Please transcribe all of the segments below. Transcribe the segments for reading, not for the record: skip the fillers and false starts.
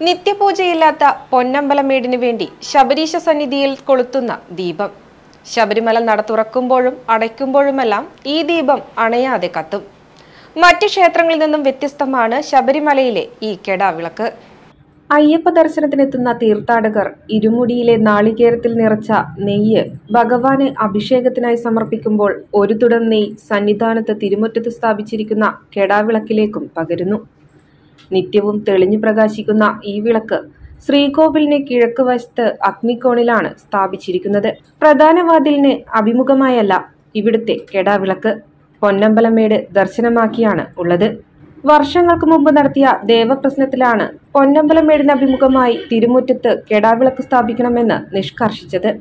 നിത്യപൂജയില്ലാത്ത പൊന്നമ്പലമേടിനു വേണ്ടി ശബരീശ സന്നിധിയിൽ കൊളുത്തുന്ന ദീപം. ശബരിമല നട തുറക്കുമ്പോഴും അടയ്ക്കുമ്പോഴുമെല്ലാം ഈ ദീപം അണയാതെ കത്തും. മറ്റ് ക്ഷേത്രങ്ങളിൽ നിന്നും വ്യത്യസ്തമാണ് ശബരിമലയിലെ ഈ കെടാവിളക്ക്. അയ്യപ്പ ദർശനത്തിനെത്തുന്ന തീർത്ഥാടകർ ഇരുമുടിയിലെ നാളികേരത്തിൽ നിറച്ച നെയ്യ് ഭഗവാന് അഭിഷേകത്തിനായി സമർപ്പിക്കുമ്പോൾ ഒരു തുടം നെയ്യ് സന്നിധാനത്ത് തിരുമുറ്റത്ത് സ്ഥാപിച്ചിരിക്കുന്ന കെടാവിളക്കിലേക്കും പകരുന്നു. നിത്യവും തെളിഞ്ഞു പ്രകാശിക്കുന്ന ഈ വിളക്ക് ശ്രീകോവിലിന് കിഴക്ക് വശത്ത് അഗ്നികോണിലാണ് സ്ഥാപിച്ചിരിക്കുന്നത്. പ്രധാന വാതിലിന് അഭിമുഖമായല്ല ഇവിടുത്തെ കെടാവിളക്ക്. പൊന്നമ്പലമേട് ദർശനമാക്കിയാണ് ഉള്ളത്. വർഷങ്ങൾക്ക് മുമ്പ് നടത്തിയ ദേവപ്രശ്നത്തിലാണ് പൊന്നമ്പലമേടിന് അഭിമുഖമായി തിരുമുറ്റത്ത് കെടാവിളക്ക് സ്ഥാപിക്കണമെന്ന് നിഷ്കർഷിച്ചത്.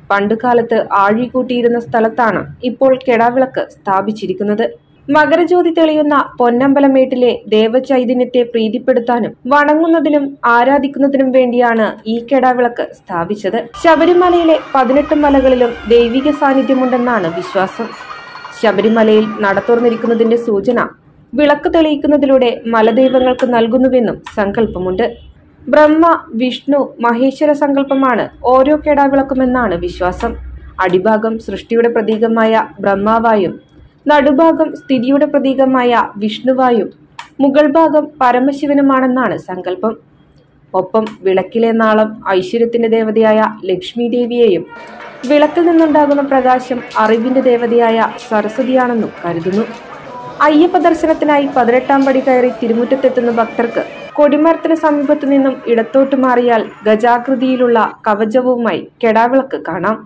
പണ്ടുകാലത്ത് ആഴികൂട്ടിയിരുന്ന സ്ഥലത്താണ് ഇപ്പോൾ കെടാവിളക്ക് സ്ഥാപിച്ചിരിക്കുന്നത്. മകരജ്യോതി തെളിയുന്ന പൊന്നമ്പലമേട്ടിലെ ദേവചൈതന്യത്തെ പ്രീതിപ്പെടുത്താനും വണങ്ങുന്നതിനും ആരാധിക്കുന്നതിനും വേണ്ടിയാണ് ഈ കെടാവിളക്ക് സ്ഥാപിച്ചത്. ശബരിമലയിലെ 18 മലകളിലും ദൈവിക സാന്നിധ്യമുണ്ടെന്നാണ് വിശ്വാസം. ശബരിമലയിൽ നട തുറന്നിരിക്കുന്നതിന്റെ സൂചന വിളക്ക് തെളിയിക്കുന്നതിലൂടെ മലദൈവങ്ങൾക്ക് നൽകുന്നുവെന്നും സങ്കല്പമുണ്ട്. ബ്രഹ്മ, വിഷ്ണു, മഹേശ്വര സങ്കല്പമാണ് ഓരോ കെടാവിളക്കുമെന്നാണ് വിശ്വാസം. അടിഭാഗം സൃഷ്ടിയുടെ പ്രതീകമായ ബ്രഹ്മാവായും, നടുഭാഗം സ്ഥിതിയുടെ പ്രതീകമായ വിഷ്ണുവായും, മുകൾ ഭാഗം പരമശിവനുമാണെന്നാണ് സങ്കല്പം. ഒപ്പം വിളക്കിലെ നാളം ഐശ്വര്യത്തിന്റെ ദേവതയായ ലക്ഷ്മി ദേവിയെയും വിളക്കിൽ നിന്നുണ്ടാകുന്ന പ്രകാശം അറിവിന്റെ ദേവതയായ സരസ്വതിയാണെന്നും കരുതുന്നു. അയ്യപ്പ ദർശനത്തിനായി 18ാം പടി കയറി തിരുമുറ്റത്തെത്തുന്ന ഭക്തർക്ക് കൊടിമരത്തിന് സമീപത്തു നിന്നും ഇടത്തോട്ട് മാറിയാൽ ഗജാകൃതിയിലുള്ള കവചവുമായി കെടാവിളക്ക് കാണാം.